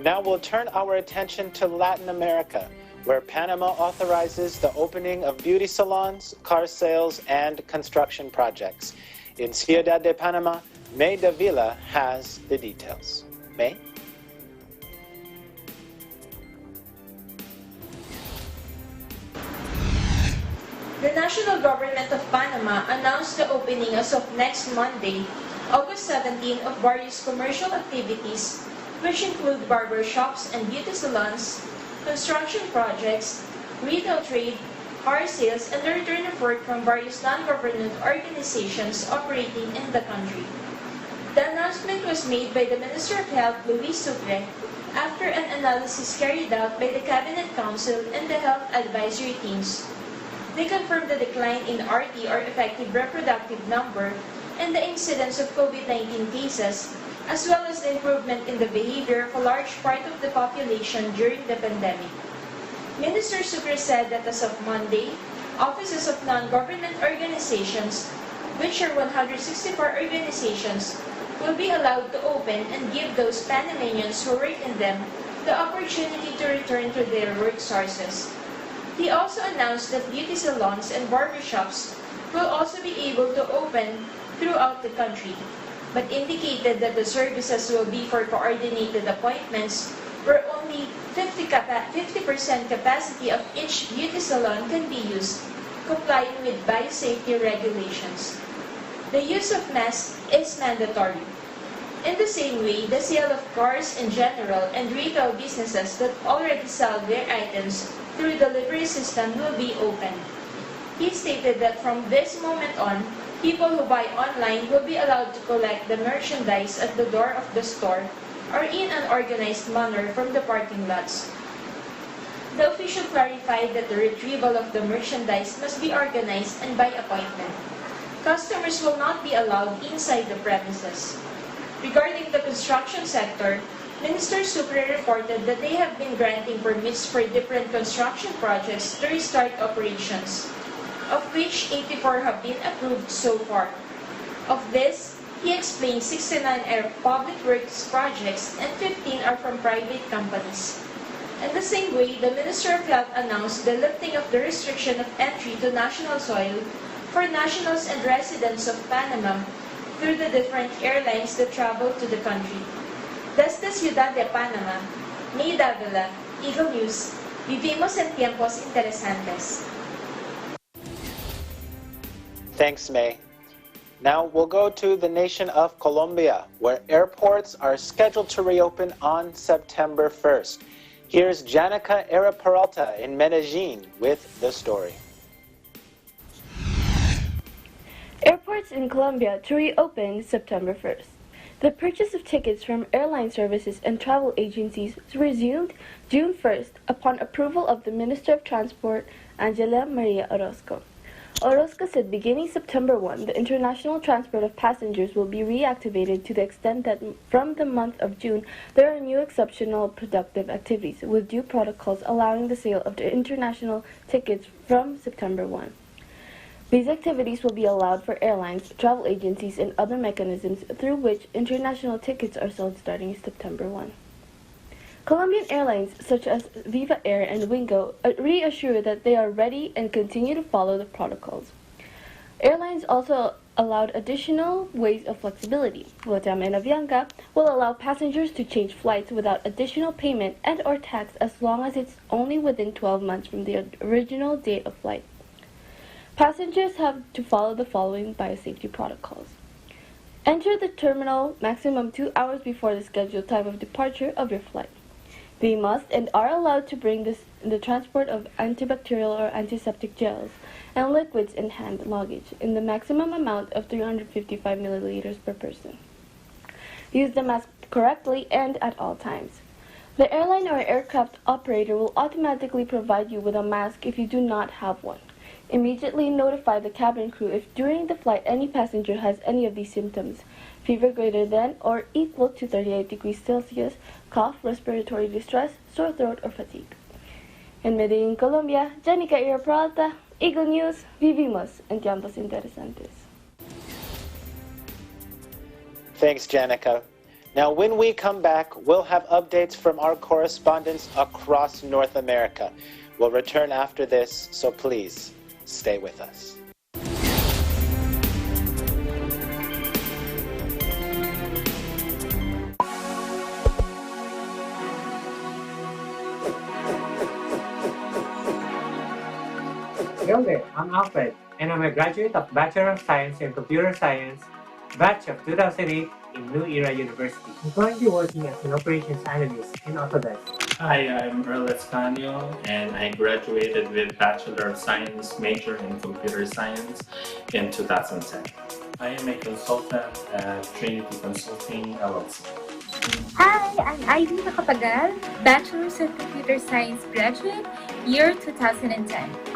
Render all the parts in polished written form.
Now we'll turn our attention to Latin America, where Panama authorizes the opening of beauty salons, car sales, and construction projects. In Ciudad de Panama, May Davila has the details. May? The national government of Panama announced the opening as of next Monday, August 17, of various commercial activities, which include barber shops and beauty salons, construction projects, retail trade, car sales, and the return of work from various non-government organizations operating in the country. The announcement was made by the Minister of Health, Luis Sucre, after an analysis carried out by the Cabinet Council and the health advisory teams. They confirmed the decline in RT, or effective reproductive number, and the incidence of COVID-19 cases, as well as the improvement in the behavior of a large part of the population during the pandemic. Minister Sucre said that as of Monday, offices of non-government organizations, which are 164 organizations, will be allowed to open and give those Panamanians who work in them the opportunity to return to their work sources. He also announced that beauty salons and barbershops will also be able to open throughout the country, but indicated that the services will be for coordinated appointments where only 50% capacity of each beauty salon can be used, complying with biosafety regulations. The use of masks is mandatory. In the same way, the sale of cars in general and retail businesses that already sell their items through delivery system will be open. He stated that from this moment on, people who buy online will be allowed to collect the merchandise at the door of the store or in an organized manner from the parking lots. The official clarified that the retrieval of the merchandise must be organized and by appointment. Customers will not be allowed inside the premises. Regarding the construction sector, Minister Sucre reported that they have been granting permits for different construction projects to restart operations, of which 84 have been approved so far. Of this, he explained 69 are public works projects and 15 are from private companies. In the same way, the Minister of Health announced the lifting of the restriction of entry to national soil for nationals and residents of Panama through the different airlines that travel to the country. Desde Ciudad de Panama, May Davila, Eagle News, vivimos en tiempos interesantes. Thanks, May. Now we'll go to the nation of Colombia, where airports are scheduled to reopen on September 1st. Here's Janica Era Peralta in Medellin with the story. Airports in Colombia to reopen September 1st. The purchase of tickets from airline services and travel agencies resumed June 1st upon approval of the Minister of Transport, Angela Maria Orozco. Orozco said beginning September 1, the international transport of passengers will be reactivated to the extent that from the month of June, there are new exceptional productive activities with due protocols allowing the sale of the international tickets from September 1. These activities will be allowed for airlines, travel agencies, and other mechanisms through which international tickets are sold starting September 1. Colombian airlines such as Viva Air and Wingo reassure that they are ready and continue to follow the protocols. Airlines also allowed additional ways of flexibility. Latam and Avianca will allow passengers to change flights without additional payment and/or tax as long as it's only within 12 months from the original date of flight. Passengers have to follow the following biosafety protocols. Enter the terminal maximum 2 hours before the scheduled time of departure of your flight. They must and are allowed to bring the transport of antibacterial or antiseptic gels and liquids in hand luggage in the maximum amount of 355 milliliters per person. Use the mask correctly and at all times. The airline or aircraft operator will automatically provide you with a mask if you do not have one. Immediately notify the cabin crew if during the flight any passenger has any of these symptoms: fever greater than or equal to 38 degrees Celsius, cough, respiratory distress, sore throat, or fatigue. En Medellín, Colombia, Janica Era Peralta, Eagle News, vivimos en tiempos interesantes. Thanks, Janica. Now, when we come back, we'll have updates from our correspondents across North America. We'll return after this, so please stay with us. Hello there, I'm Alfred, and I'm a graduate of Bachelor of Science in Computer Science, batch of 2008 in New Era University. I'm currently working as an operations analyst in Autodesk. Hi, I'm Earl Escanio, and I graduated with Bachelor of Science major in Computer Science in 2010. I am a consultant at Trinity Consulting, LLC. Hi, I'm Ivy Nakatagal, Bachelor's in Computer Science graduate, year 2010.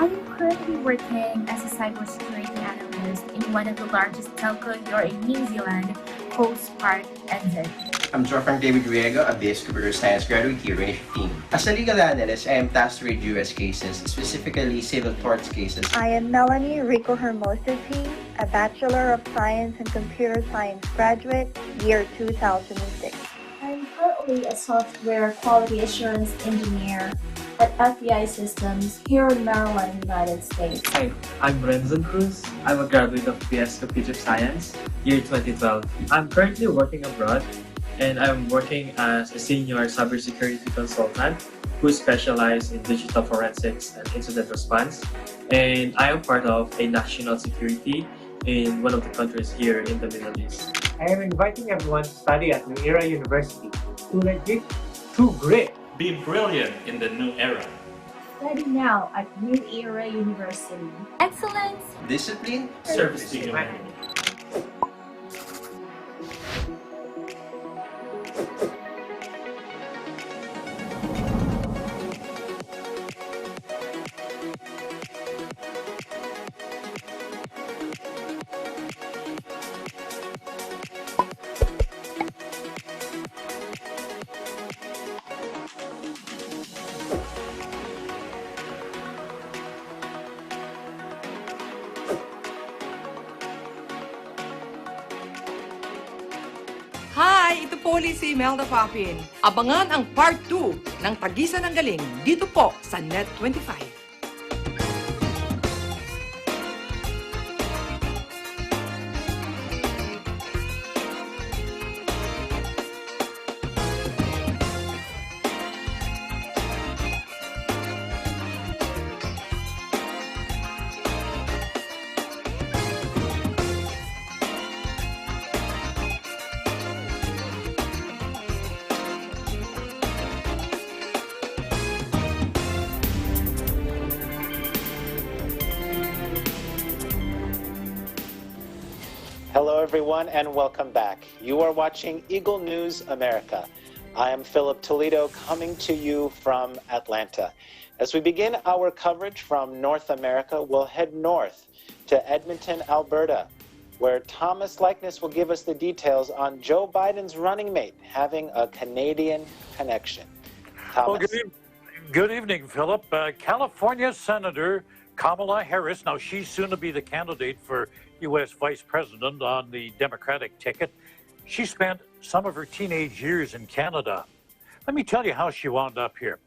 I am currently working as a cybersecurity analyst in one of the largest telco here in New Zealand, Coast Park, NZ. I'm Frank David Riego, a BS Computer Science graduate here in 2015. As a legal analyst, I am tasked with US cases, specifically civil torts cases. I am Melanie Rico Hermosa P, a Bachelor of Science in Computer Science graduate, year 2006. I'm currently a software quality assurance engineer at FBI Systems here in Maryland, United States. Hi, I'm Renzo Cruz. I'm a graduate of BS Computer Science, year 2012. I'm currently working abroad, and I'm working as a senior cybersecurity consultant who specializes in digital forensics and incident response. And I am part of a national security in one of the countries here in the Middle East. I am inviting everyone to study at New Era University. To legit, to great. Be brilliant in the new era. Study now at New Era University. Excellence! Discipline, Service to humanity. Hi! Ito po ulit si Imelda Papin. Abangan ang part 2 ng Tagisan ng Galing dito po sa Net 25. Hello, everyone, and welcome back. You are watching Eagle News America. I am Philip Toledo, coming to you from Atlanta. As we begin our coverage from North America, we'll head north to Edmonton, Alberta, where Thomas Likeness will give us the details on Joe Biden's running mate having a Canadian connection. Thomas? Well, good evening, Philip. California Senator Kamala Harris, now she's soon to be the candidate for U.S. Vice President on the Democratic ticket. She spent some of her teenage years in Canada. Let me tell you how she wound up here.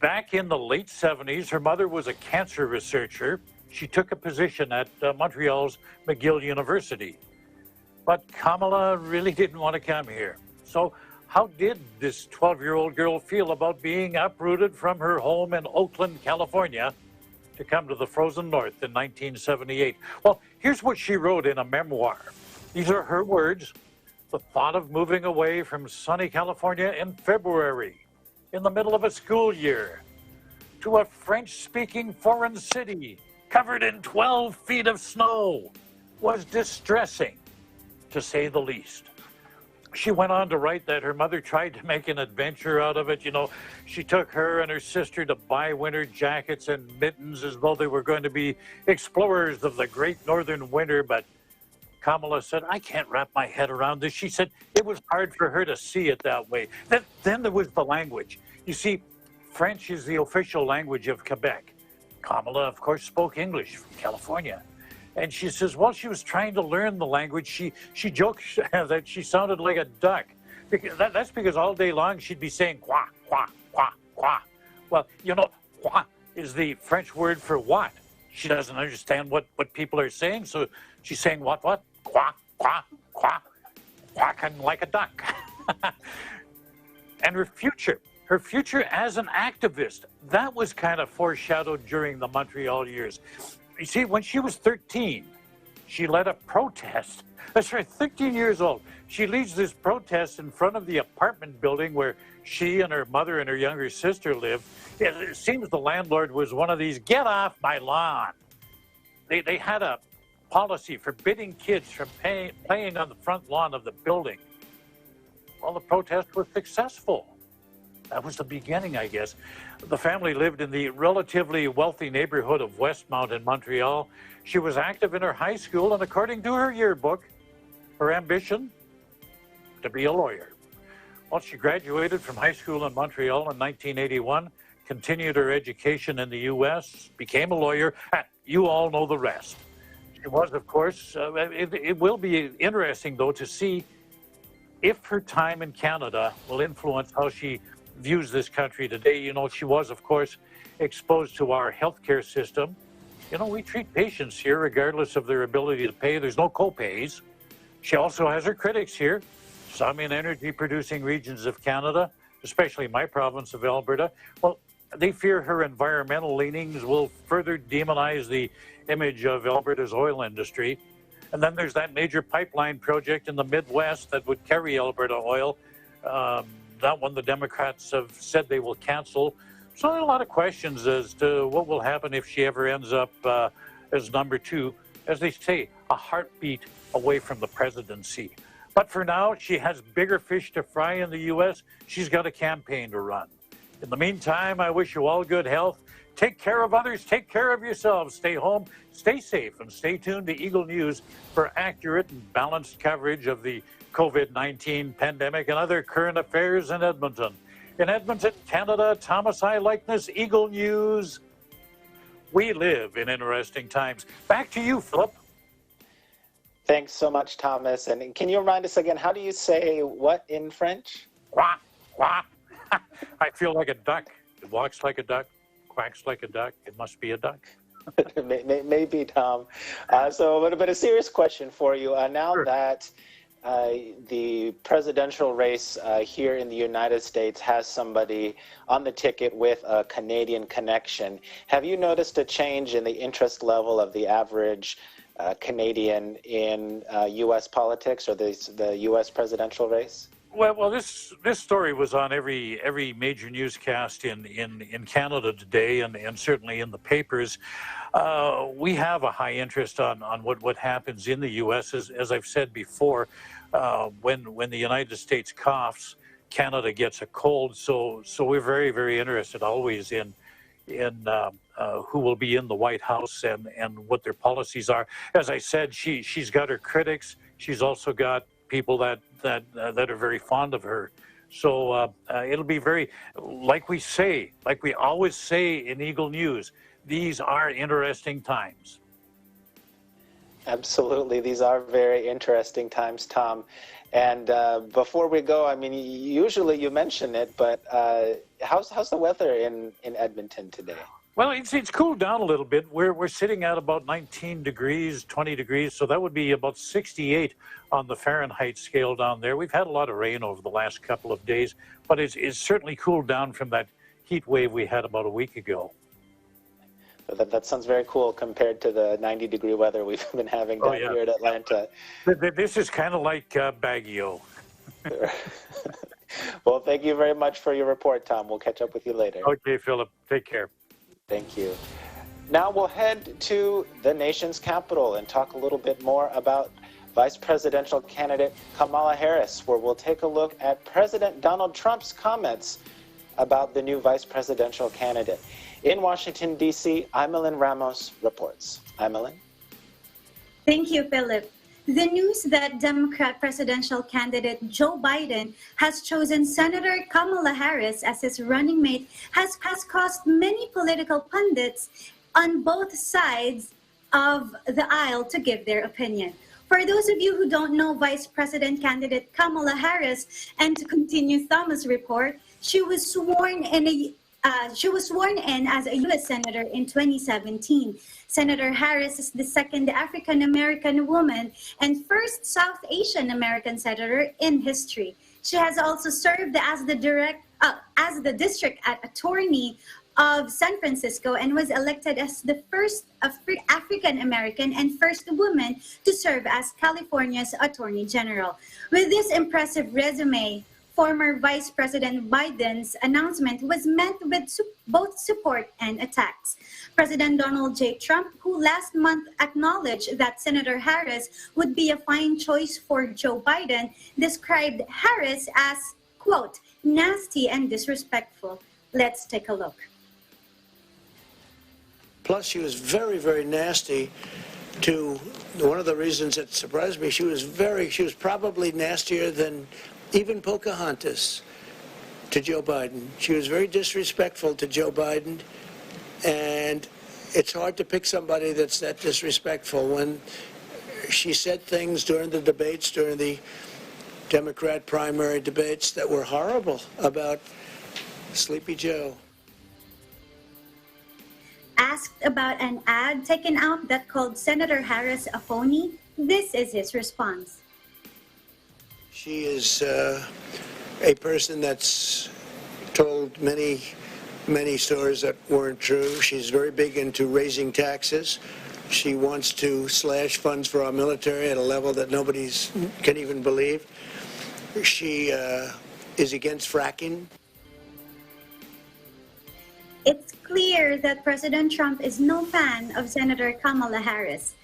Back in the late 70s, her mother was a cancer researcher. She took a position at Montreal's McGill University. But Kamala really didn't want to come here. So how did this 12-year-old girl feel about being uprooted from her home in Oakland, California, to come to the frozen north in 1978? Well, here's what she wrote in a memoir. These are her words. The thought of moving away from sunny California in February, in the middle of a school year, to a French-speaking foreign city covered in 12 feet of snow was distressing, to say the least. She went on to write that her mother tried to make an adventure out of it. You know, she took her and her sister to buy winter jackets and mittens as though they were going to be explorers of the great northern winter. But Kamala said, I can't wrap my head around this. She said it was hard for her to see it that way. Then there was the language. You see, French is the official language of Quebec. Kamala, of course, spoke English from California. And she says, while she was trying to learn the language, she jokes that she sounded like a duck. That's because all day long she'd be saying quack, quack, quack, quack. Well, you know, quack is the French word for what? She doesn't understand what people are saying, so she's saying what? Quack, quack, quack, quacking like a duck. And her future as an activist, that was kind of foreshadowed during the Montreal years. You see, when she was 13, she led a protest. That's right, 13 years old. She leads this protest in front of the apartment building where she and her mother and her younger sister lived. It seems the landlord was one of these, get off my lawn. They had a policy forbidding kids from playing on the front lawn of the building. Well, the protest was successful. That was the beginning, I guess. The family lived in the relatively wealthy neighborhood of Westmount in Montreal. She was active in her high school, and according to her yearbook, her ambition, to be a lawyer. Well, she graduated from high school in Montreal in 1981, continued her education in the U.S., became a lawyer. You all know the rest. She was, of course, it will be interesting, though, to see if her time in Canada will influence how she views this country today. You know, she was, of course, exposed to our healthcare system. You know, we treat patients here regardless of their ability to pay. There's no co-pays. She also has her critics here, some in energy-producing regions of Canada, especially my province of Alberta. Well, they fear her environmental leanings will further demonize the image of Alberta's oil industry. And then there's that major pipeline project in the Midwest that would carry Alberta oil. That one the Democrats have said they will cancel. So there are a lot of questions as to what will happen if she ever ends up as number two, as they say, a heartbeat away from the presidency. But for now, she has bigger fish to fry in the U.S. She's got a campaign to run. In the meantime, I wish you all good health. Take care of others, take care of yourselves, stay home, stay safe, and stay tuned to Eagle News for accurate and balanced coverage of the COVID-19 pandemic and other current affairs in Edmonton. In Edmonton, Canada, Thomas I. Likeness, Eagle News. We live in interesting times. Back to you, Philip. Thanks so much, Thomas. And can you remind us again, how do you say what in French? Quack, quack. I feel like a duck. It walks like a duck, quacks like a duck. It must be a duck. Maybe, Tom. But a serious question for you. Now Sure. that the presidential race here in the United States has somebody on the ticket with a Canadian connection, have you noticed a change in the interest level of the average Canadian in U.S. politics or the U.S. presidential race? Well, this story was on every major newscast in Canada today, and certainly in the papers. We have a high interest on what happens in the U.S. As I've said before, when the United States coughs, Canada gets a cold. So we're very, very interested always in who will be in the White House and what their policies are. As I said, she's got her critics. She's also got people that are very fond of her. So it'll be very, like we always say in Eagle News, these are interesting times. Absolutely. These are very interesting times, Tom. And before we go, I mean, usually you mention it, but how's the weather in Edmonton today? Well, it's cooled down a little bit. We're sitting at about 19 degrees, 20 degrees, so that would be about 68 on the Fahrenheit scale down there. We've had a lot of rain over the last couple of days, but it's certainly cooled down from that heat wave we had about a week ago. That sounds very cool compared to the 90-degree weather we've been having down here in Atlanta. This is kind of like Baguio. Well, thank you very much for your report, Tom. We'll catch up with you later. Okay, Philip. Take care. Thank you. Now we'll head to the nation's capital and talk a little bit more about Vice Presidential candidate Kamala Harris, where we'll take a look at President Donald Trump's comments about the new vice presidential candidate. In Washington, D.C., Imelin Ramos reports. Imelin? Thank you, Philip. The news that Democrat presidential candidate Joe Biden has chosen Senator Kamala Harris as his running mate has caused many political pundits on both sides of the aisle to give their opinion. For those of you who don't know Vice President candidate Kamala Harris, and to continue Thomas' report, she was sworn in as a U.S. Senator in 2017. Senator Harris is the second African-American woman and first South Asian American senator in history. She has also served as the district attorney of San Francisco and was elected as the first African American and first woman to serve as California's Attorney General. With this impressive resume, former Vice President Biden's announcement was met with both support and attacks. President Donald J. Trump, who last month acknowledged that Senator Harris would be a fine choice for Joe Biden, described Harris as, quote, nasty and disrespectful. Let's take a look. Plus, she was very, very nasty to, one of the reasons that surprised me, she was probably nastier than even Pocahontas to Joe Biden. She was very disrespectful to Joe Biden, and it's hard to pick somebody that's that disrespectful. When she said things during the debates, during the Democrat primary debates, that were horrible about Sleepy Joe. Asked about an ad taken out that called Senator Harris a phony, this is his response. She is a person that's told many stories that weren't true. She's very big into raising taxes. She wants to slash funds for our military at a level that nobody can even believe. She is against fracking. It's clear that President Trump is no fan of Senator Kamala Harris.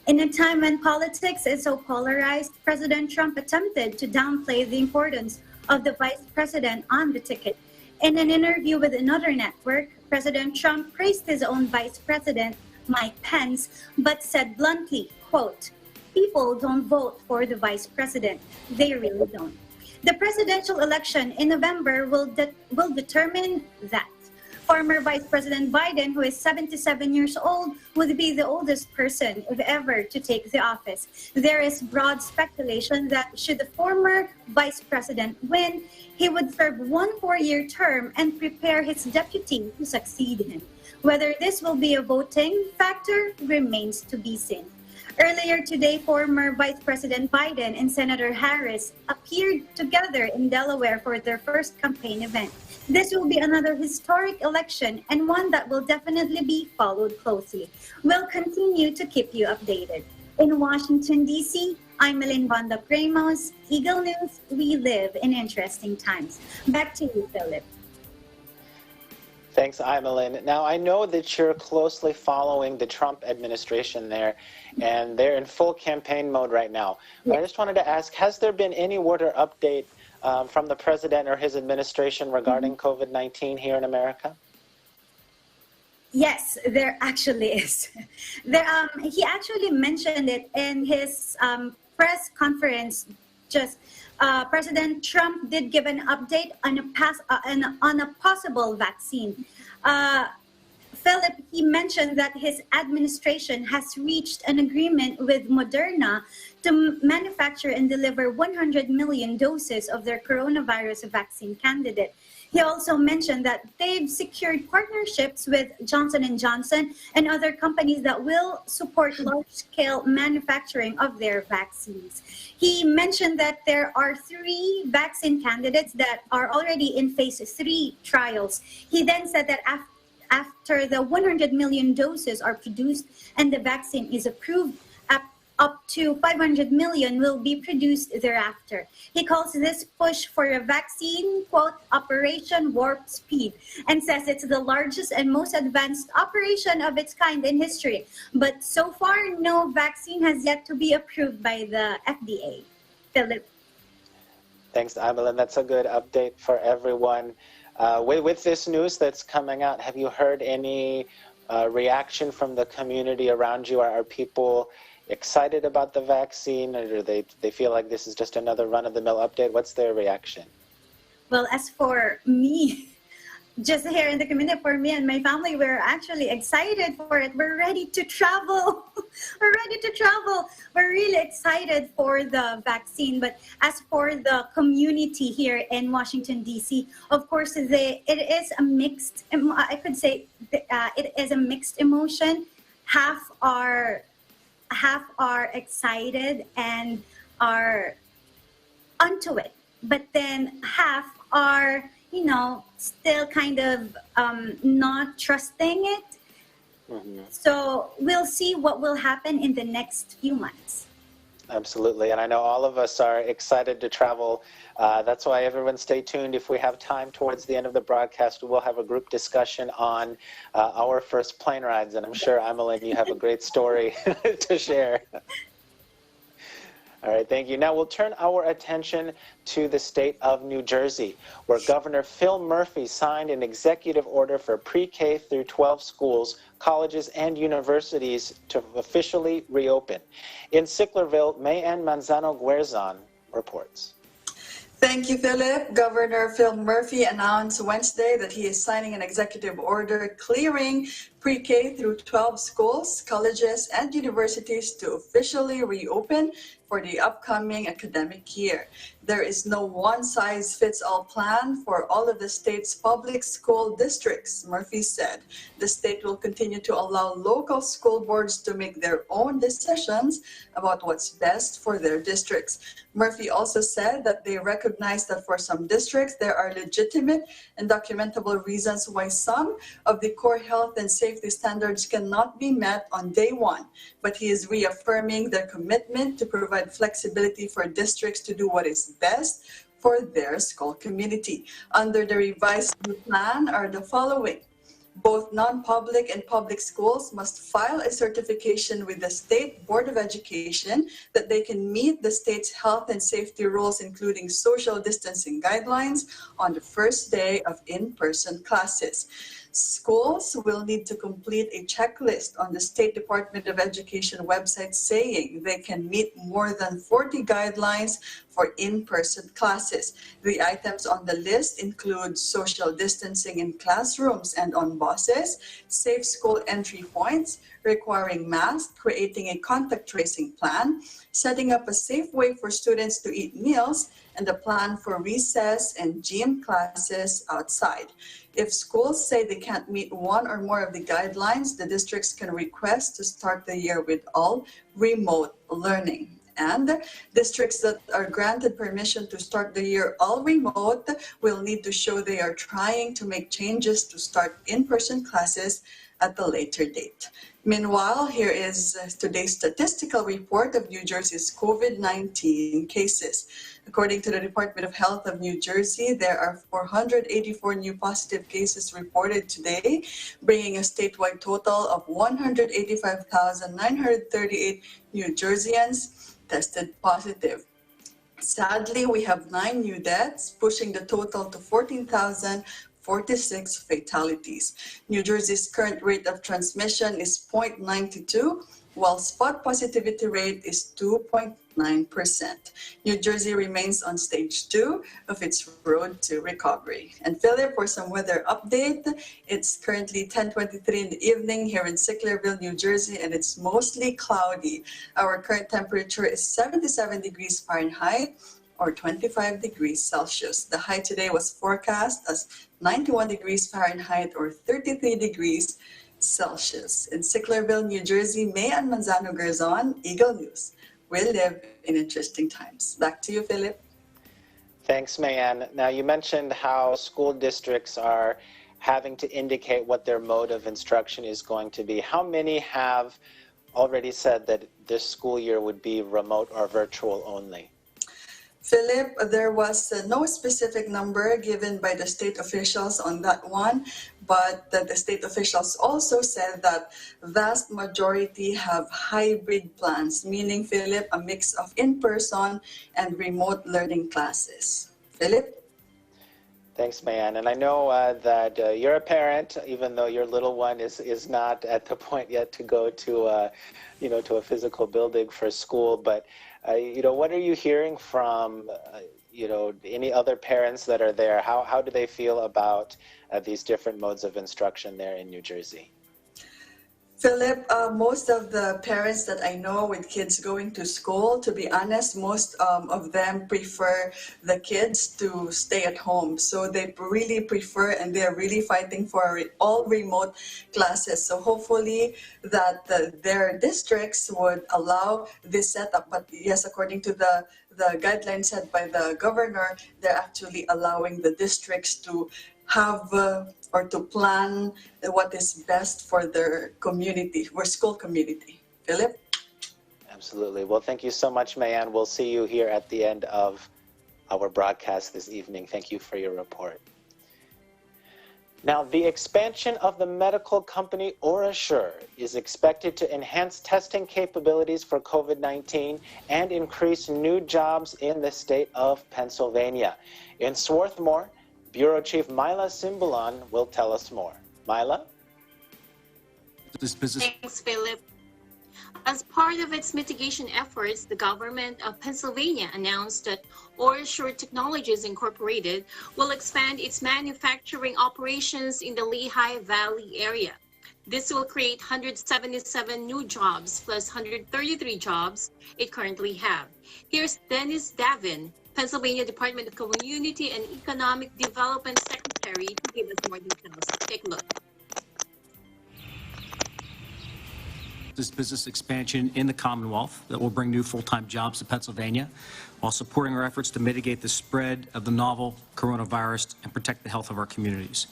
In a time when politics is so polarized, President Trump attempted to downplay the importance of the vice president on the ticket. In an interview with another network, President Trump praised his own vice president, Mike Pence, but said bluntly, quote, people don't vote for the vice president. They really don't. The presidential election in November will determine that. Former Vice President Biden, who is 77 years old, would be the oldest person, if ever, to take the office. There is broad speculation that should the former vice president win, he would serve one 4-year term and prepare his deputy to succeed him. Whether this will be a voting factor remains to be seen. Earlier today, former Vice President Biden and Senator Harris appeared together in Delaware for their first campaign event. This will be another historic election and one that will definitely be followed closely. We'll continue to keep you updated. In Washington, D.C., I'm Melin Banda Pramos, Eagle News. We live in interesting times. Back to you, Philip. Thanks, Imelin. Now, I know that you're closely following the Trump administration there, and they're in full campaign mode right now. But I just wanted to ask, has there been any word or update from the president or his administration regarding COVID-19 here in America? Yes, there actually is. He actually mentioned it in his press conference. President Trump did give an update on a possible vaccine. Philip, he mentioned that his administration has reached an agreement with Moderna to manufacture and deliver 100 million doses of their coronavirus vaccine candidate. He also mentioned that they've secured partnerships with Johnson & Johnson and other companies that will support large-scale manufacturing of their vaccines. He mentioned that there are 3 vaccine candidates that are already in phase 3 trials. He then said that after the 100 million doses are produced and the vaccine is approved, up to 500 million will be produced thereafter. He calls this push for a vaccine, quote, Operation Warp Speed, and says it's the largest and most advanced operation of its kind in history. But so far, no vaccine has yet to be approved by the FDA. Philip. Thanks, Imelin. That's a good update for everyone. With this news that's coming out, have you heard any reaction from the community around you? Are people excited about the vaccine, or do they feel like this is just another run-of-the-mill update? What's their reaction? Well, as for me, just here in the community, for me and my family, we're actually excited for it. We're ready to travel. we're ready to travel. We're really excited for the vaccine. But as for the community here in Washington, D.C., of course, it is a mixed, I could say it is a mixed emotion. Half are excited and are onto it, but then half are, still kind of not trusting it. Mm-hmm. So we'll see what will happen in the next few months. Absolutely, and I know all of us are excited to travel. That's why everyone stay tuned. If we have time towards the end of the broadcast, we'll have a group discussion on our first plane rides, and I'm sure, Emmeline, you have a great story to share. All right, thank you. Now we'll turn our attention to the state of New Jersey, where Governor Phil Murphy signed an executive order for pre-K through 12 schools, colleges, and universities to officially reopen. In Sicklerville, Mayan Manzano-Guerzon reports. Thank you, Philip. Governor Phil Murphy announced Wednesday that he is signing an executive order clearing pre-K through 12 schools, colleges, and universities to officially reopen for the upcoming academic year. There is no one-size-fits-all plan for all of the state's public school districts, Murphy said. The state will continue to allow local school boards to make their own decisions about what's best for their districts. Murphy also said that they recognize that for some districts, there are legitimate and documentable reasons why some of the core health and safety standards cannot be met on day one, but he is reaffirming their commitment to provide flexibility for districts to do what is best for their school community. Under the revised plan are the following. Both non-public and public schools must file a certification with the State Board of Education that they can meet the state's health and safety rules, including social distancing guidelines, on the first day of in-person classes. Schools will need to complete a checklist on the State Department of Education website saying they can meet more than 40 guidelines for in-person classes. The items on the list include social distancing in classrooms and on buses, safe school entry points, requiring masks, creating a contact tracing plan, setting up a safe way for students to eat meals, and a plan for recess and gym classes outside. If schools say they can't meet one or more of the guidelines, the districts can request to start the year with all remote learning. And districts that are granted permission to start the year all remote will need to show they are trying to make changes to start in-person classes at a later date. Meanwhile, here is today's statistical report of New Jersey's COVID-19 cases. According to the Department of Health of New Jersey, there are 484 new positive cases reported today, bringing a statewide total of 185,938 New Jerseyans tested positive. Sadly, we have 9 new deaths, pushing the total to 14,046 fatalities. New Jersey's current rate of transmission is 0.92, while spot positivity rate is 2.9%. New Jersey remains on stage 2 of its road to recovery. And Philip, for some weather update, it's currently 10:23 in the evening here in Sicklerville, New Jersey, and it's mostly cloudy. Our current temperature is 77 degrees Fahrenheit, or 25 degrees Celsius. The high today was forecast as 91 degrees Fahrenheit, or 33 degrees Celsius. In Sicklerville, New Jersey, Mayan Manzano-Guerzon, Eagle News. We live in interesting times. Back to you, Philip. Thanks, Mayan. Now, you mentioned how school districts are having to indicate what their mode of instruction is going to be. How many have already said that this school year would be remote or virtual only? Philip, there was no specific number given by the state officials on that one, but the state officials also said that vast majority have hybrid plans, meaning, Philip, a mix of in-person and remote learning classes. Philip? Thanks, Mayan. And I know that you're a parent, even though your little one is not at the point yet to go to, to a physical building for school. But, what are you hearing from, any other parents that are there? How do they feel about these different modes of instruction there in New Jersey? Philip, most of the parents that I know with kids going to school, to be honest, most of them prefer the kids to stay at home. So they really prefer, and they're really fighting for all remote classes. So hopefully that their districts would allow this setup. But yes, according to the guidelines set by the governor, they're actually allowing the districts to have or to plan what is best for their community, for school community. Philip? Absolutely. Well, thank you so much, Mayan. We'll see you here at the end of our broadcast this evening. Thank you for your report. Now, the expansion of the medical company Oreshore is expected to enhance testing capabilities for COVID-19 and increase new jobs in the state of Pennsylvania. In Swarthmore, Bureau Chief Myla Simbulan will tell us more. Myla? Thanks, Philip. As part of its mitigation efforts, the government of Pennsylvania announced that Oreshore Technologies Incorporated will expand its manufacturing operations in the Lehigh Valley area. This will create 177 new jobs plus 133 jobs it currently have. Here's Dennis Davin, Pennsylvania Department of Community and Economic Development Secretary, to give us more details. Take a look. This business expansion in the Commonwealth that will bring new full-time jobs to Pennsylvania while supporting our efforts to mitigate the spread of the novel coronavirus and protect the health of our communities.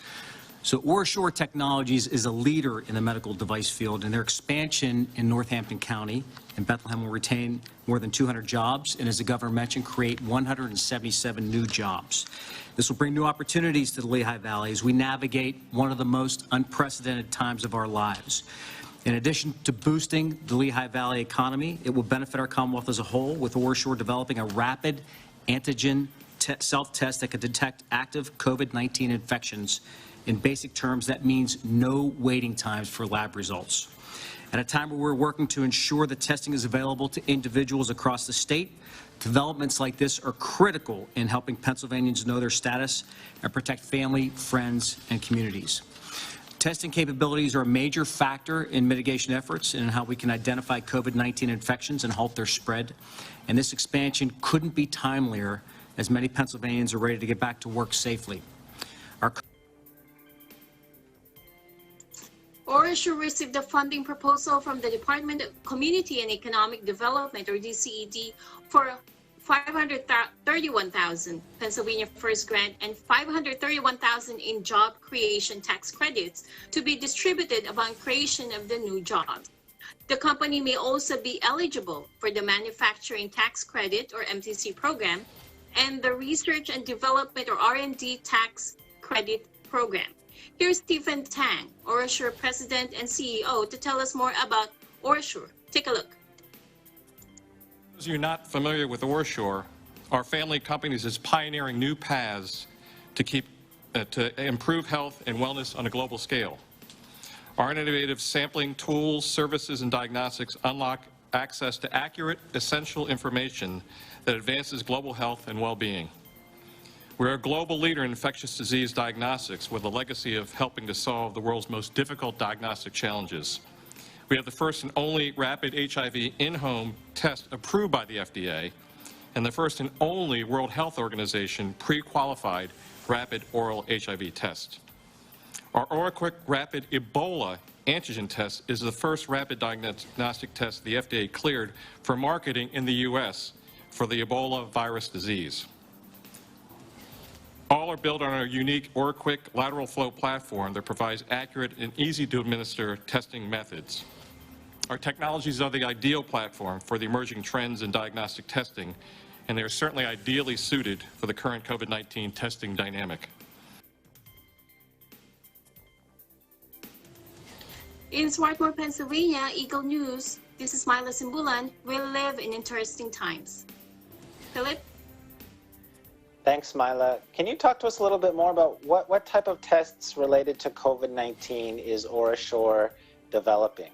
So Oreshore Technologies is a leader in the medical device field, and their expansion in Northampton County and Bethlehem will retain more than 200 jobs, and as the governor mentioned, create 177 new jobs. This will bring new opportunities to the Lehigh Valley as we navigate one of the most unprecedented times of our lives. In addition to boosting the Lehigh Valley economy, it will benefit our Commonwealth as a whole, with Oreshore developing a rapid antigen self-test that can detect active COVID-19 infections. In basic terms, that means no waiting times for lab results. At a time where we're working to ensure that testing is available to individuals across the state, developments like this are critical in helping Pennsylvanians know their status and protect family, friends, and communities. Testing capabilities are a major factor in mitigation efforts and in how we can identify COVID-19 infections and halt their spread. And this expansion couldn't be timelier, as many Pennsylvanians are ready to get back to work safely. Oreshore received a funding proposal from the Department of Community and Economic Development, or DCED, for $531,000 Pennsylvania First Grant and $531,000 in job creation tax credits to be distributed upon creation of the new jobs. The company may also be eligible for the Manufacturing Tax Credit, or MTC program, and the Research and Development, or R&D Tax Credit program. Here's Stephen Tang, Oreshore President and CEO, to tell us more about Oreshore. Take a look. For those of you not familiar with Oreshore, our family of companies is pioneering new paths to improve health and wellness on a global scale. Our innovative sampling tools, services, and diagnostics unlock access to accurate, essential information that advances global health and well-being. We're a global leader in infectious disease diagnostics with a legacy of helping to solve the world's most difficult diagnostic challenges. We have the first and only rapid HIV in-home test approved by the FDA and the first and only World Health Organization pre-qualified rapid oral HIV test. Our OraQuick Rapid Ebola antigen test is the first rapid diagnostic test the FDA cleared for marketing in the U.S. for the Ebola virus disease. All are built on our unique OraQuick lateral flow platform that provides accurate and easy to administer testing methods. Our technologies are the ideal platform for the emerging trends in diagnostic testing, and they are certainly ideally suited for the current COVID-19 testing dynamic. In Swarthmore, Pennsylvania, Eagle News, this is Myla Simbulan. We live in interesting times. Philip? Thanks, Myla. Can you talk to us a little bit more about what type of tests related to COVID-19 is Oreshore developing?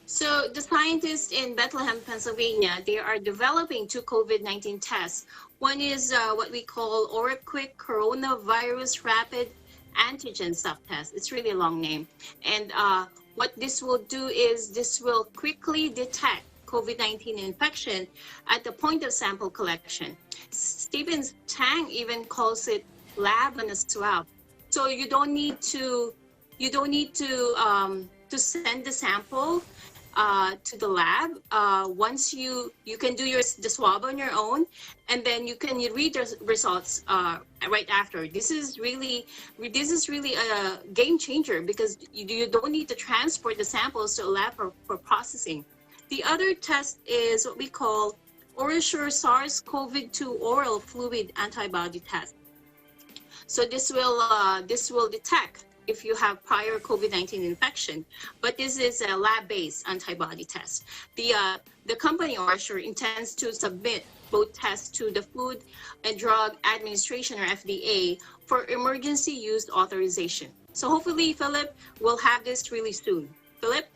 So the scientists in Bethlehem, Pennsylvania, they are developing two COVID-19 tests. One is what we call OraQuick Coronavirus Rapid antigen self-test. It's really a long name. And what this will do is this will quickly detect COVID-19 infection at the point of sample collection. Stephen Tang even calls it lab on a swab. So you don't need to send the sample to the lab. Once you can do the swab on your own, and then you can read the results right after. This is really a game changer because you don't need to transport the samples to a lab for processing. The other test is what we call Oreshore SARS-CoV-2 oral fluid antibody test. So this will detect if you have prior COVID-19 infection, but this is a lab-based antibody test. The company Oreshore intends to submit both tests to the Food and Drug Administration, or FDA, for emergency use authorization. So hopefully, Philip, we'll have this really soon. Philip?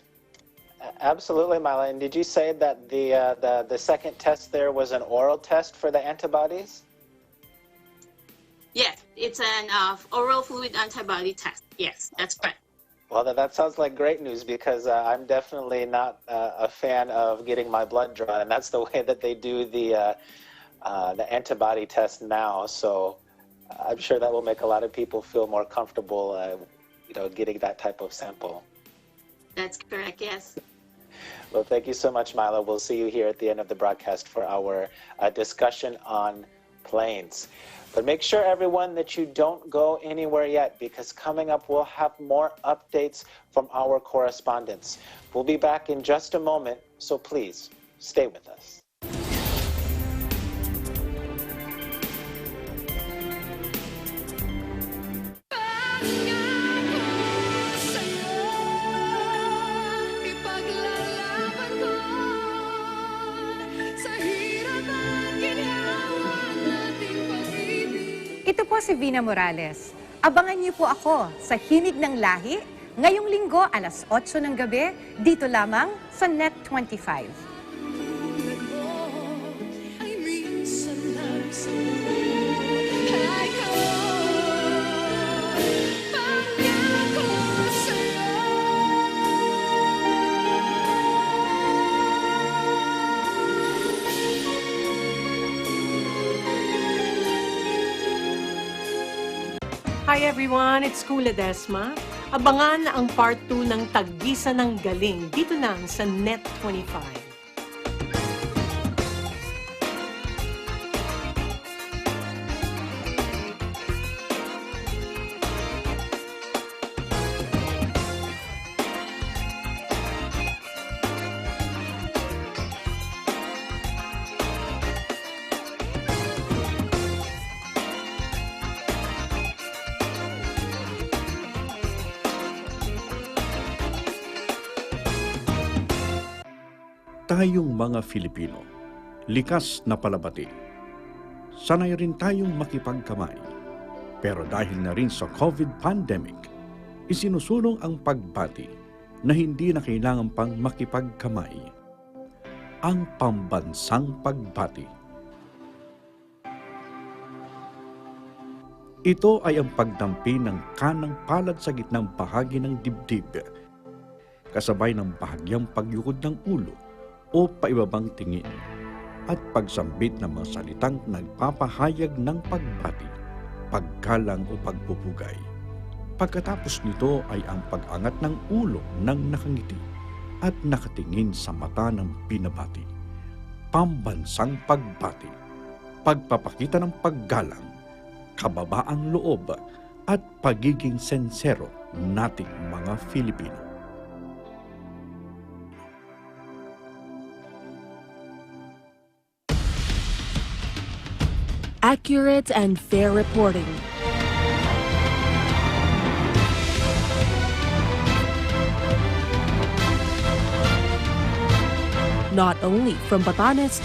Absolutely, Myla. And did you say that the second test there was an oral test for the antibodies? Yes, it's an oral fluid antibody test. Yes, that's correct. Well, that sounds like great news because I'm definitely not a fan of getting my blood drawn, and that's the way that they do the antibody test now. So I'm sure that will make a lot of people feel more comfortable, getting that type of sample. That's correct. Yes. Well, thank you so much, Myla. We'll see you here at the end of the broadcast for our discussion on planes. But make sure, everyone, that you don't go anywhere yet, because coming up we'll have more updates from our correspondents. We'll be back in just a moment, so please stay with us. Ito po si Vina Morales. Abangan niyo po ako sa Himig ng Lahi ngayong linggo alas 8 ng gabi dito lamang sa Net 25. Hi everyone, it's Kula Desma. Abangan ang part 2 ng Tagisan ng Galing dito lang sa Net 25. Tayong mga Filipino, likas na palabati. Sanay rin tayong makipagkamay. Pero dahil na rin sa COVID pandemic, isinusulong ang pagbati na hindi na kailangan pang makipagkamay. Ang pambansang pagbati. Ito ay ang pagdampi ng kanang palad sa gitnang bahagi ng dibdib, kasabay ng bahagyang pagyukod ng ulo o paibabang tingin, at pagsambit ng mga salitang nagpapahayag ng pagbati, paggalang o pagpupugay. Pagkatapos nito ay ang pag-angat ng ulo ng nakangiti at nakatingin sa mata ng binabati. Pambansang pagbati, pagpapakita ng paggalang, kababaang loob at pagiging sensero nating mga Filipino. Accurate and fair reporting. Not only from Batanes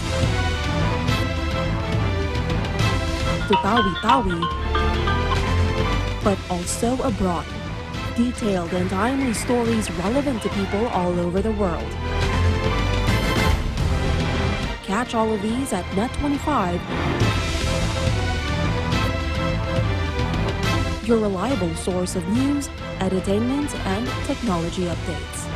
to Tawi-Tawi, but also abroad. Detailed and timely stories relevant to people all over the world. Catch all of these at Net 25. your reliable source of news, entertainment, and technology updates.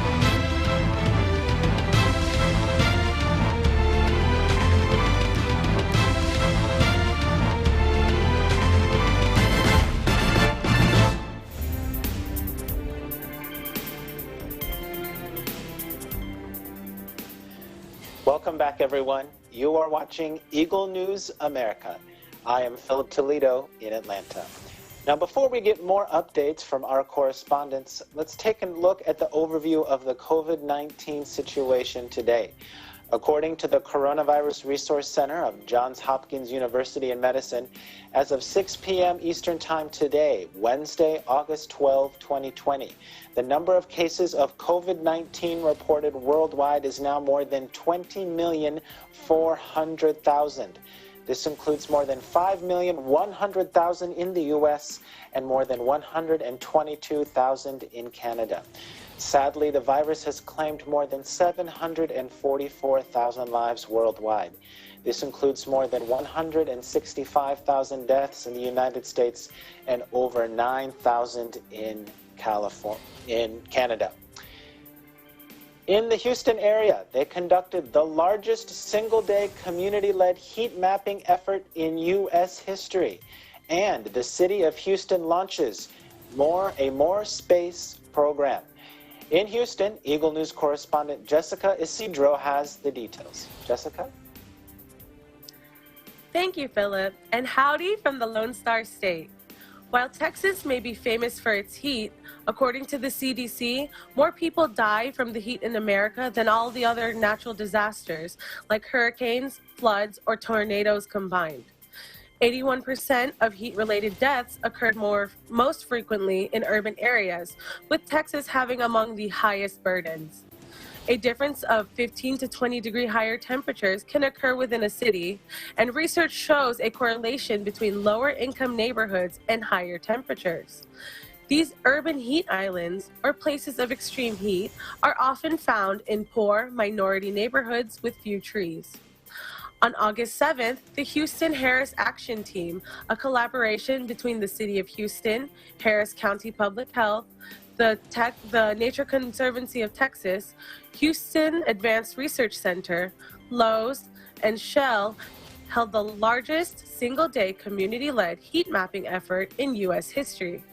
Welcome back, everyone. You are watching Eagle News America. I am Philip Toledo in Atlanta. Now, before we get more updates from our correspondents, let's take a look at the overview of the COVID-19 situation today. According to the Coronavirus Resource Center of Johns Hopkins University in Medicine, as of 6 p.m. Eastern Time today, Wednesday, August 12, 2020, the number of cases of COVID-19 reported worldwide is now more than 20,400,000. This includes more than 5,100,000 in the U.S. and more than 122,000 in Canada. Sadly, the virus has claimed more than 744,000 lives worldwide. This includes more than 165,000 deaths in the United States and over 9,000 in Canada. In the Houston area, they conducted the largest single-day community-led heat mapping effort in U.S. history. And the city of Houston launches a More Space program. In Houston, Eagle News correspondent Jessica Isidro has the details. Jessica? Thank you, Philip, and howdy from the Lone Star State. While Texas may be famous for its heat, according to the CDC, more people die from the heat in America than all the other natural disasters, like hurricanes, floods, or tornadoes combined. 81% of heat-related deaths occurred most frequently in urban areas, with Texas having among the highest burdens. A difference of 15 to 20 degree higher temperatures can occur within a city, and research shows a correlation between lower income neighborhoods and higher temperatures. These urban heat islands, or places of extreme heat, are often found in poor minority neighborhoods with few trees. On August 7th, the Houston Harris Action Team, a collaboration between the City of Houston, Harris County Public Health, the Nature Conservancy of Texas, Houston Advanced Research Center, Lowe's, and Shell held the largest single-day community-led heat mapping effort in U.S. history.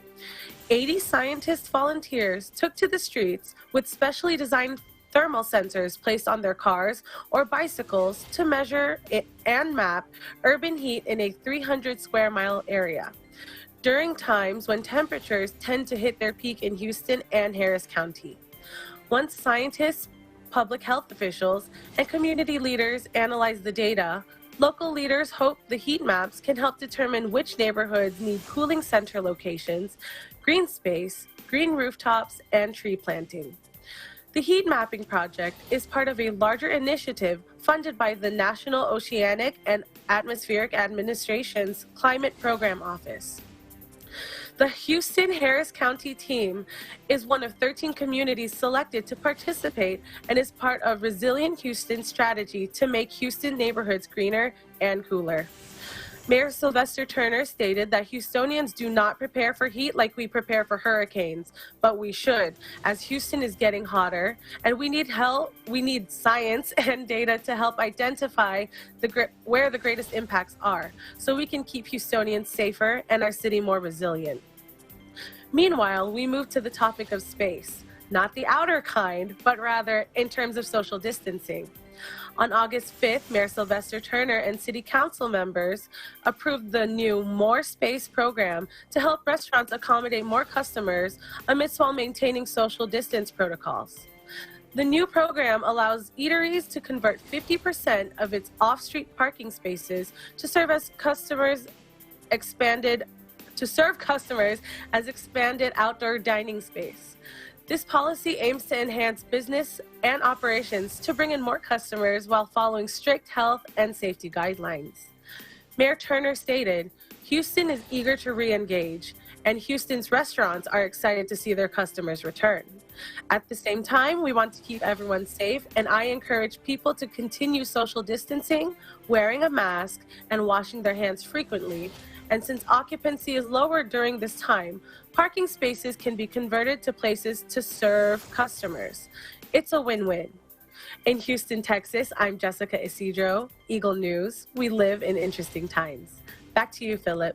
80 scientist volunteers took to the streets with specially designed thermal sensors placed on their cars or bicycles to measure and map urban heat in a 300 square mile area during times when temperatures tend to hit their peak in Houston and Harris County. Once scientists, public health officials, and community leaders analyze the data, local leaders hope the heat maps can help determine which neighborhoods need cooling center locations, green space, green rooftops, and tree planting. The heat mapping project is part of a larger initiative funded by the National Oceanic and Atmospheric Administration's Climate Program Office. The Houston Harris County team is one of 13 communities selected to participate and is part of Resilient Houston's strategy to make Houston neighborhoods greener and cooler. Mayor Sylvester Turner stated that Houstonians do not prepare for heat like we prepare for hurricanes, but we should, as Houston is getting hotter, and we need help. We need science and data to help identify where the greatest impacts are, so we can keep Houstonians safer and our city more resilient. Meanwhile, we move to the topic of space, not the outer kind, but rather in terms of social distancing. On August 5th, Mayor Sylvester Turner and City Council members approved the new More Space program to help restaurants accommodate more customers amidst while maintaining social distance protocols. The new program allows eateries to convert 50% of its off-street parking spaces to serve customers as expanded outdoor dining space. This policy aims to enhance business and operations to bring in more customers while following strict health and safety guidelines. Mayor Turner stated, "Houston is eager to re-engage, and Houston's restaurants are excited to see their customers return. At the same time, we want to keep everyone safe, and I encourage people to continue social distancing, wearing a mask, and washing their hands frequently, And since occupancy is lower during this time, parking spaces can be converted to places to serve customers. It's a win-win. In Houston, Texas, I'm Jessica Isidro, Eagle News. We live in interesting times. Back to you, Philip.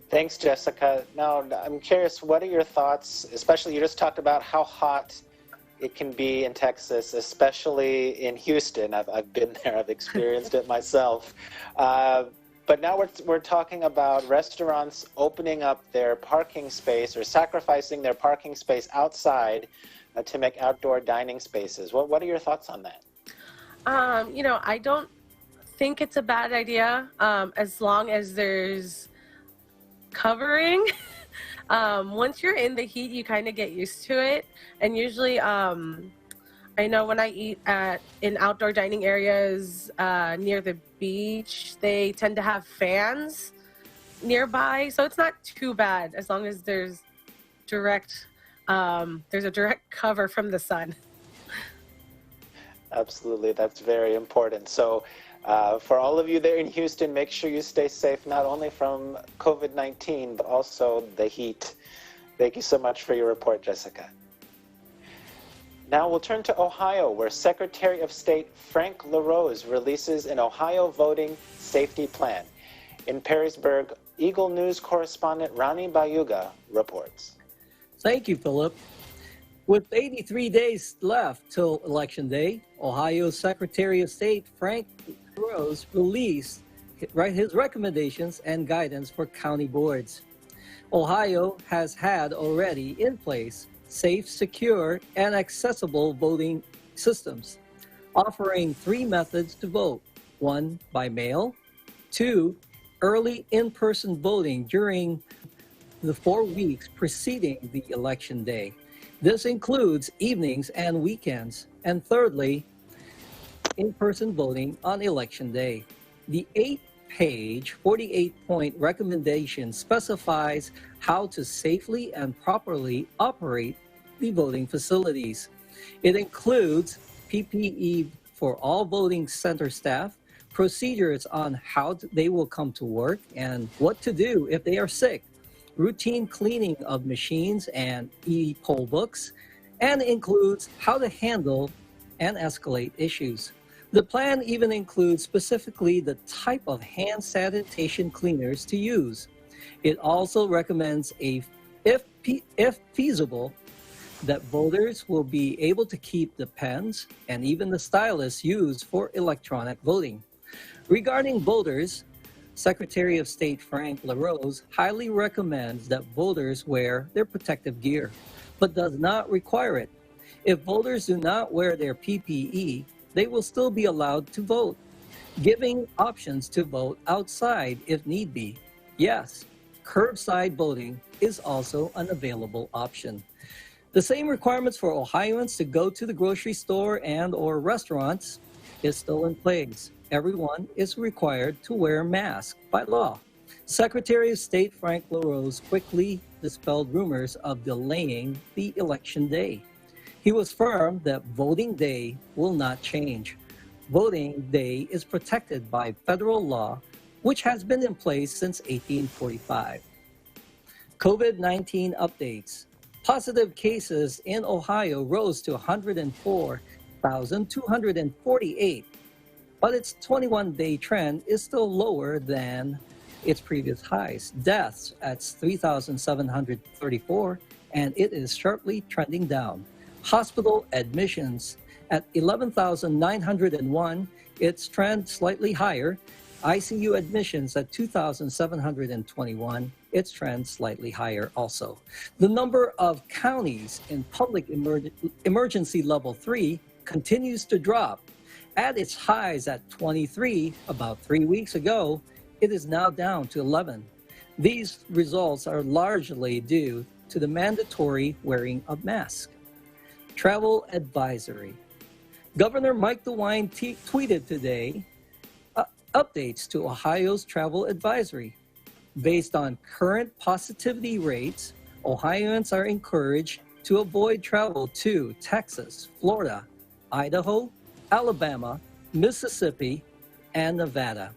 Thanks, Jessica. Now, I'm curious, what are your thoughts, especially you just talked about how hot it can be in Texas, especially in Houston. I've been there, I've experienced it myself. But now we're talking about restaurants opening up their parking space or sacrificing their parking space outside to make outdoor dining spaces. What are your thoughts on that? You know, I don't think it's a bad idea as long as there's covering. Once you're in the heat, you kind of get used to it. And usually, I know when I eat in outdoor dining areas near the beach, they tend to have fans nearby. So it's not too bad as long as there's a direct cover from the sun. Absolutely, that's very important. So for all of you there in Houston, make sure you stay safe, not only from COVID-19, but also the heat. Thank you so much for your report, Jessica. Now we'll turn to Ohio, where Secretary of State Frank LaRose releases an Ohio voting safety plan. In Perrysburg, Eagle News correspondent Rani Bayuga reports. Thank you, Philip. With 83 days left till Election Day, Ohio Secretary of State Frank LaRose released his recommendations and guidance for county boards. Ohio has had already in place safe, secure, and accessible voting systems, offering 3 methods to vote: 1, by mail; 2, early in-person voting during the 4 weeks preceding the election day. This includes evenings and weekends. And thirdly, in-person voting on election day. The 8-page, 48-point recommendation specifies how to safely and properly operate the voting facilities. It includes PPE for all voting center staff, procedures on how they will come to work and what to do if they are sick, routine cleaning of machines and e-poll books, and includes how to handle and escalate issues. The plan even includes specifically the type of hand sanitation cleaners to use. It also recommends, if feasible, that voters will be able to keep the pens and even the stylus used for electronic voting. Regarding voters, Secretary of State Frank LaRose highly recommends that voters wear their protective gear, but does not require it. If voters do not wear their PPE, they will still be allowed to vote, giving options to vote outside if need be. Yes, curbside voting is also an available option. The same requirements for Ohioans to go to the grocery store and/or restaurants is still in place. Everyone is required to wear a mask by law. Secretary of State Frank LaRose quickly dispelled rumors of delaying the election day. He was firm that voting day will not change. Voting day is protected by federal law, which has been in place since 1845. COVID-19 updates. Positive cases in Ohio rose to 104,248, but its 21-day trend is still lower than its previous highs. Deaths at 3,734, and it is sharply trending down. Hospital admissions at 11,901, its trend slightly higher. ICU admissions at 2,721, its trend slightly higher also. The number of counties in public emergency level 3 continues to drop. At its highs at 23 about 3 weeks ago, it is now down to 11. These results are largely due to the mandatory wearing of masks. Travel advisory. Governor Mike DeWine tweeted today updates to Ohio's travel advisory. Based on current positivity rates, Ohioans are encouraged to avoid travel to Texas, Florida, Idaho, Alabama, Mississippi, and Nevada.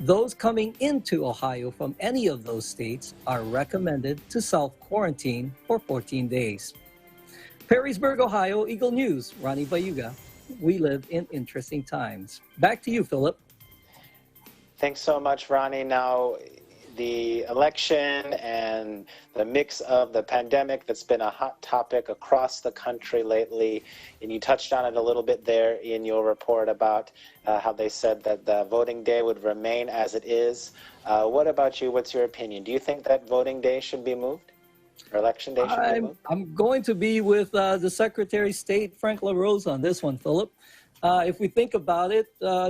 Those coming into Ohio from any of those states are recommended to self-quarantine for 14 days. Perrysburg, Ohio, Eagle News, Ronnie Bayuga. We live in interesting times. Back to you, Philip. Thanks so much, Ronnie. Now, the election and the mix of the pandemic that's been a hot topic across the country lately, and you touched on it a little bit there in your report about how they said that the voting day would remain as it is. What about you? What's your opinion? Do you think that voting day should be moved? Or election day should be moved? I'm going to be with the Secretary of State, Frank LaRose, on this one, Philip. If we think about it,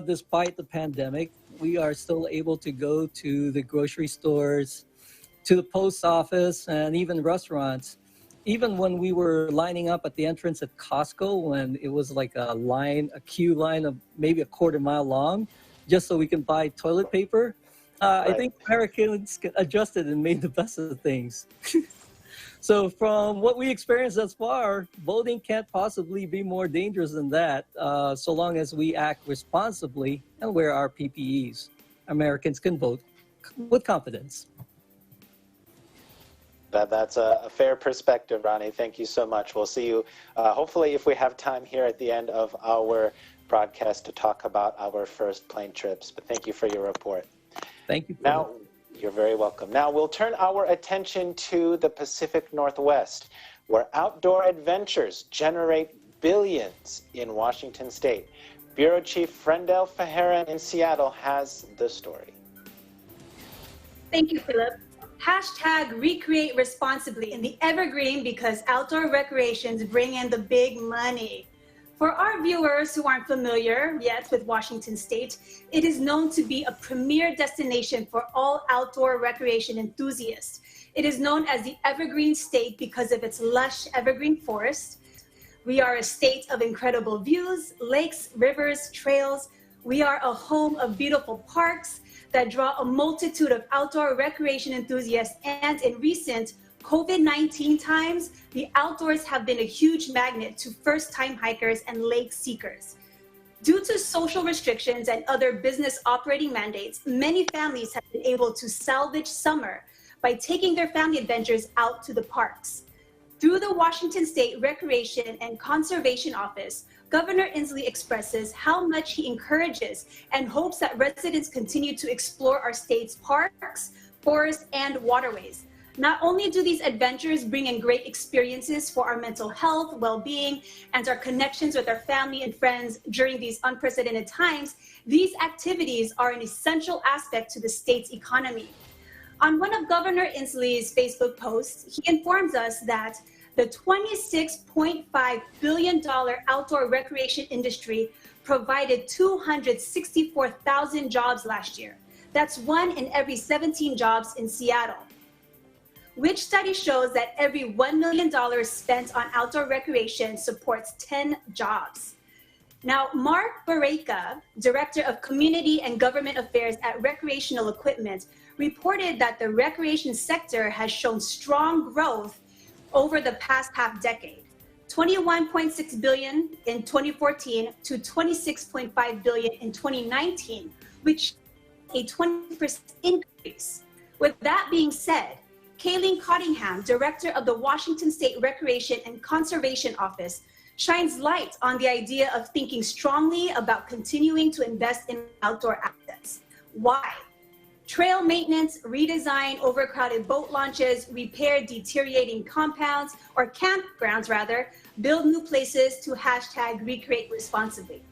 despite the pandemic, we are still able to go to the grocery stores, to the post office, and even restaurants. Even when we were lining up at the entrance at Costco, when it was like a queue line of maybe a quarter-mile long, just so we can buy toilet paper, I think Americans adjusted and made the best of things. So from what we experienced thus far, voting can't possibly be more dangerous than that, so long as we act responsibly and wear our PPEs. Americans can vote with confidence. That's a fair perspective, Ronnie. Thank you so much. We'll see you, hopefully, if we have time here at the end of our broadcast to talk about our first plane trips. But thank you for your report. Thank you. Now, you're very welcome. Now, we'll turn our attention to the Pacific Northwest, where outdoor adventures generate billions in Washington State. Bureau Chief Frendel Fajera in Seattle has the story. Thank you, Philip. Hashtag recreate responsibly in the evergreen because outdoor recreations bring in the big money. For our viewers who aren't familiar yet with Washington State, it is known to be a premier destination for all outdoor recreation enthusiasts. It is known as the Evergreen State because of its lush evergreen forest. We are a state of incredible views, lakes, rivers, trails. We are a home of beautiful parks that draw a multitude of outdoor recreation enthusiasts, and in recent COVID-19 times, the outdoors have been a huge magnet to first-time hikers and lake seekers. Due to social restrictions and other business operating mandates, many families have been able to salvage summer by taking their family adventures out to the parks. Through the Washington State Recreation and Conservation Office, Governor Inslee expresses how much he encourages and hopes that residents continue to explore our state's parks, forests, and waterways. Not only do these adventures bring in great experiences for our mental health, well-being, and our connections with our family and friends during these unprecedented times, these activities are an essential aspect to the state's economy. On one of Governor Inslee's Facebook posts, he informs us that the $26.5 billion outdoor recreation industry provided 264,000 jobs last year. That's 1 in every 17 jobs in Seattle. Which study shows that every $1 million spent on outdoor recreation supports 10 jobs. Now, Mark Barreca, Director of Community and Government Affairs at Recreational Equipment, reported that the recreation sector has shown strong growth over the past half decade, $21.6 billion in 2014 to $26.5 billion in 2019, which is a 20% increase. With that being said, Kayleen Cottingham, Director of the Washington State Recreation and Conservation Office, shines light on the idea of thinking strongly about continuing to invest in outdoor assets. Why? Trail maintenance, redesign overcrowded boat launches, repair deteriorating compounds, or campgrounds rather, build new places to hashtag recreate responsibly.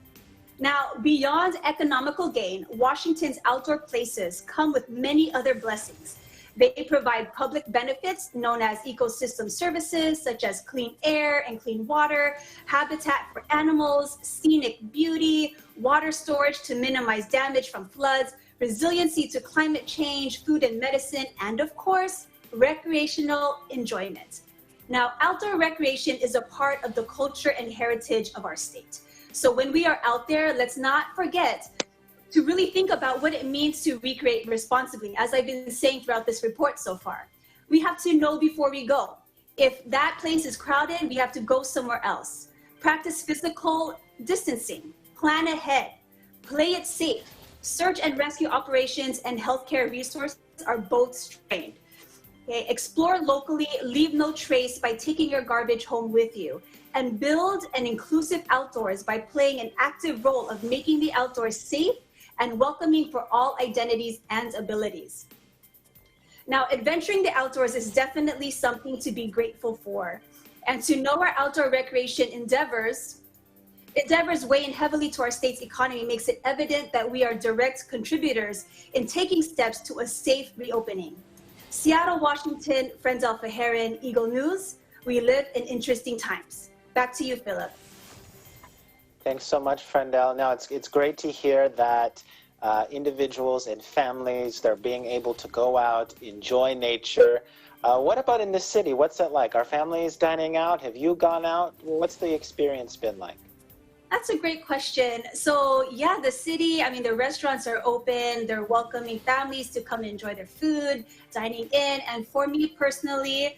Now, beyond economical gain, Washington's outdoor places come with many other blessings. They provide public benefits known as ecosystem services, such as clean air and clean water, habitat for animals, scenic beauty, water storage to minimize damage from floods, resiliency to climate change, food and medicine, and of course, recreational enjoyment. Now, outdoor recreation is a part of the culture and heritage of our state. So when we are out there, let's not forget to really think about what it means to recreate responsibly, as I've been saying throughout this report so far. We have to know before we go. If that place is crowded, we have to go somewhere else. Practice physical distancing, plan ahead, play it safe, Search and rescue operations and healthcare resources are both strained. Okay? Explore locally, leave no trace by taking your garbage home with you, and build an inclusive outdoors by playing an active role of making the outdoors safe and welcoming for all identities and abilities. Now, adventuring the outdoors is definitely something to be grateful for. And to know our outdoor recreation endeavors weigh in heavily to our state's economy makes it evident that we are direct contributors in taking steps to a safe reopening. Seattle, Washington, Frendel Faherin, Eagle News. We live in interesting times. Back to you, Philip. Thanks so much, Frendel. Now, it's great to hear that individuals and families, they're being able to go out, enjoy nature. What about in the city? What's that like? Are families dining out? Have you gone out? What's the experience been like? That's a great question. So yeah, the city, I mean, the restaurants are open. They're welcoming families to come enjoy their food, dining in. And for me personally,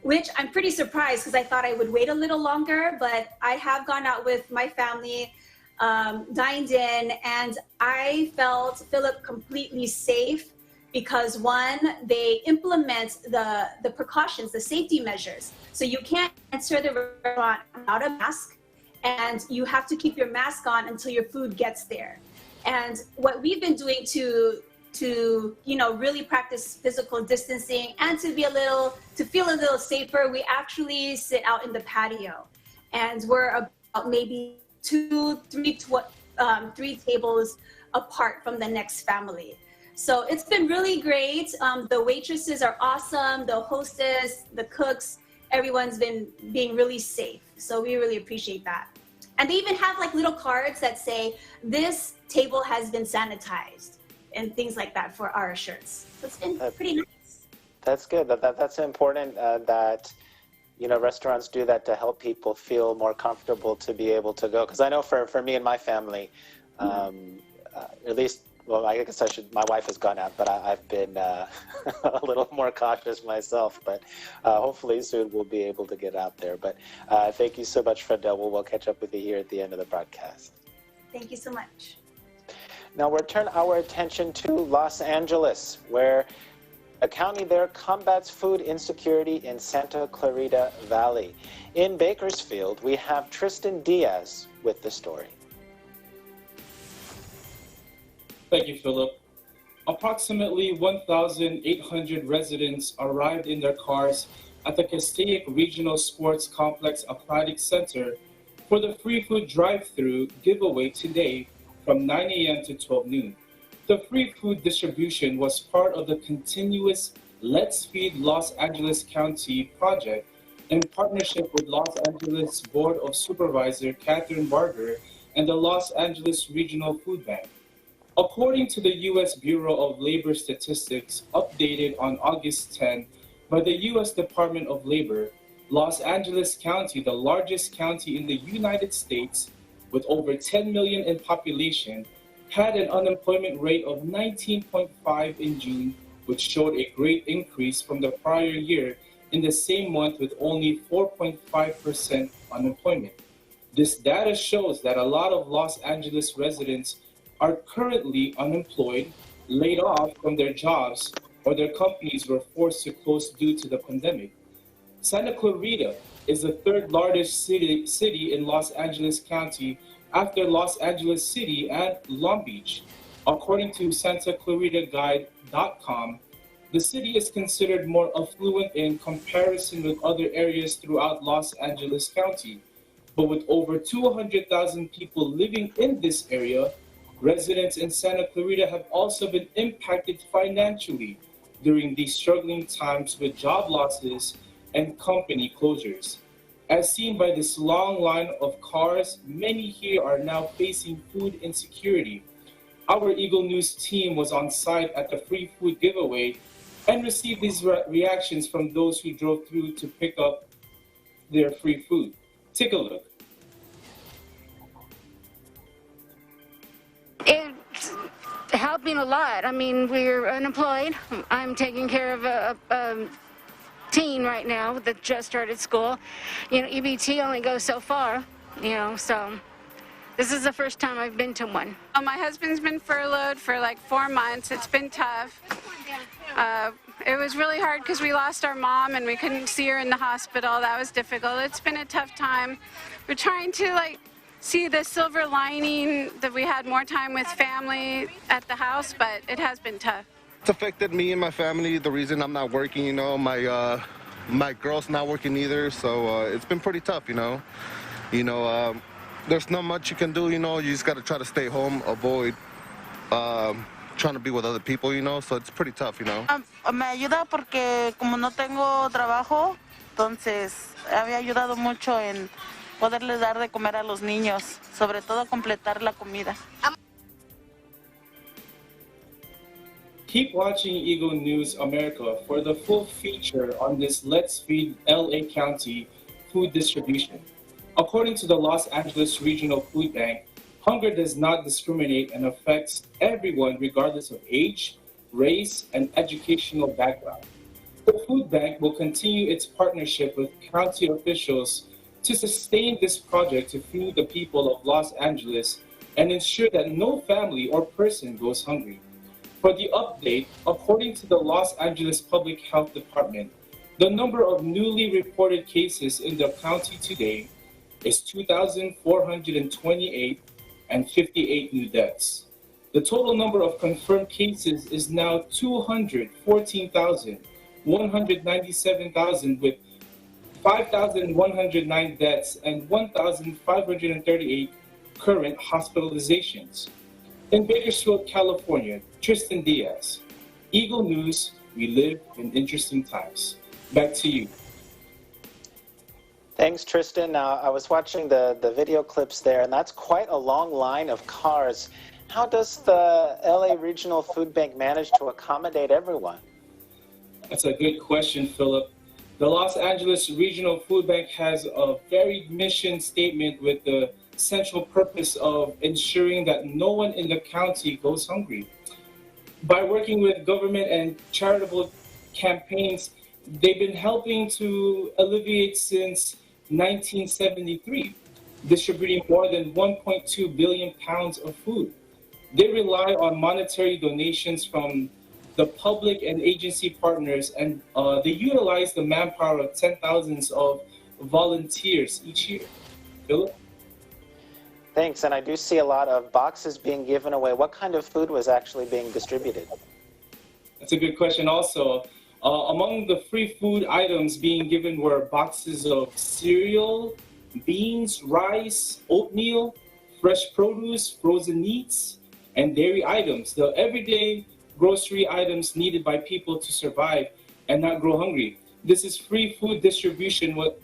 which I'm pretty surprised because I thought I would wait a little longer, but I have gone out with my family, dined in, and I felt, Philip, completely safe because one, they implement the precautions, the safety measures. So you can't enter the restaurant without a mask, and you have to keep your mask on until your food gets there. And what we've been doing to really practice physical distancing and to feel a little safer, we actually sit out in the patio, and we're about maybe three tables apart from the next family. So it's been really great. The waitresses are awesome, the hostess, the cooks, everyone's been being really safe. So we really appreciate that. And they even have like little cards that say, this table has been sanitized, and things like that for our shirts. So it's been pretty nice. That's good. That's important that restaurants do that to help people feel more comfortable to be able to go. Because I know for me and my family, at least, well, I guess my wife has gone out, but I've been a little more cautious myself. But hopefully soon we'll be able to get out there. But thank you so much, Frendel. We'll catch up with you here at the end of the broadcast. Thank you so much. Now we'll turn our attention to Los Angeles, where a county there combats food insecurity in Santa Clarita Valley. In Bakersfield, we have Tristan Diaz with the story. Thank you, Philip. Approximately 1,800 residents arrived in their cars at the Castaic Regional Sports Complex Aquatic Center for the free food drive-thru giveaway today from 9 a.m. to 12 noon. The free food distribution was part of the continuous Let's Feed Los Angeles County project in partnership with Los Angeles Board of Supervisor Catherine Barger and the Los Angeles Regional Food Bank. According to the U.S. Bureau of Labor Statistics, updated on August 10 by the U.S. Department of Labor, Los Angeles County, the largest county in the United States with over 10 million in population, had an unemployment rate of 19.5 in June, which showed a great increase from the prior year in the same month with only 4.5% unemployment. This data shows that a lot of Los Angeles residents are currently unemployed, laid off from their jobs, or their companies were forced to close due to the pandemic. Santa Clarita is the third largest city in Los Angeles County after Los Angeles City and Long Beach. According to SantaClaritaGuide.com, the city is considered more affluent in comparison with other areas throughout Los Angeles County. But with over 200,000 people living in this area, residents in Santa Clarita have also been impacted financially during these struggling times with job losses and company closures. As seen by this long line of cars, many here are now facing food insecurity. Our Eagle News team was on site at the free food giveaway and received these reactions from those who drove through to pick up their free food. Take a look. It's helping a lot. I mean, we're unemployed. I'm taking care of a teen right now that just started school. EBT only goes so far, so This is the first time I've been to one. My husband's been furloughed for like 4 months. It's been tough. It was really hard because we lost our mom and we couldn't see her in the hospital. That was difficult. It's been a tough time. We're trying to see the silver lining that we had more time with family at the house, but it has been tough. It's affected me and my family. The reason I'm not working, you know, my girl's not working either, so it's been pretty tough, you know. There's not much you can do, you know. You just got to try to stay home, avoid trying to be with other people, you know. So it's pretty tough, you know. Me ayuda porque como no tengo trabajo, entonces había ayudado mucho en poderles dar de comer a los niños, sobre todo completar la comida. Keep watching Eagle News America for the full feature on this Let's Feed LA County food distribution. According to the Los Angeles Regional Food Bank, hunger does not discriminate and affects everyone regardless of age, race, and educational background. The food bank will continue its partnership with county officials to sustain this project to feed the people of Los Angeles and ensure that no family or person goes hungry. For the update, according to the Los Angeles Public Health Department, the number of newly reported cases in the county today is 2,428 and 58 new deaths. The total number of confirmed cases is now 214,197,000 with 5,109 deaths and 1,538 current hospitalizations. In Bakersfield, California, Tristan Diaz, Eagle News, we live in interesting times. Back to you. Thanks, Tristan. Now, I was watching the video clips there, and that's quite a long line of cars. How does the LA Regional Food Bank manage to accommodate everyone? That's a good question, Philip. The Los Angeles Regional Food Bank has a varied mission statement with the central purpose of ensuring that no one in the county goes hungry. By working with government and charitable campaigns, they've been helping to alleviate since 1973, distributing more than 1.2 billion pounds of food. They rely on monetary donations from the public and agency partners, and they utilize the manpower of 10,000s of volunteers each year. Philip? Thanks, and I do see a lot of boxes being given away. What kind of food was actually being distributed? That's a good question also. Among the free food items being given were boxes of cereal, beans, rice, oatmeal, fresh produce, frozen meats, and dairy items. The everyday grocery items needed by people to survive and not grow hungry. This free food distribution was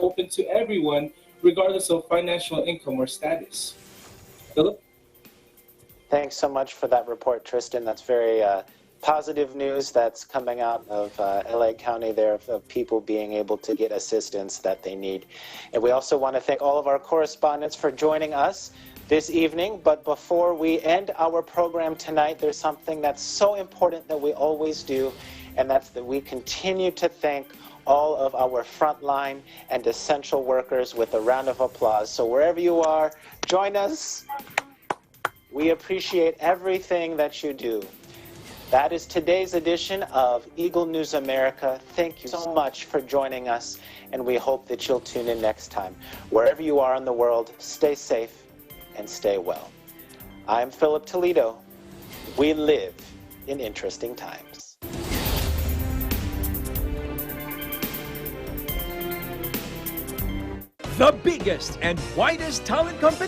open to everyone, regardless of financial income or status. Philip? Thanks so much for that report, Tristan. That's very positive news that's coming out of LA County there of people being able to get assistance that they need. And we also want to thank all of our correspondents for joining us this evening. But before we end our program tonight, there's something that's so important that we always do, and that's that we continue to thank all of our frontline and essential workers with a round of applause. So wherever you are, join us. We appreciate everything that you do. That is today's edition of Eagle News America. Thank you so much for joining us, and we hope that you'll tune in next time. Wherever you are in the world, stay safe and stay well. I'm Philip Toledo. We live in interesting times. The biggest and widest talent company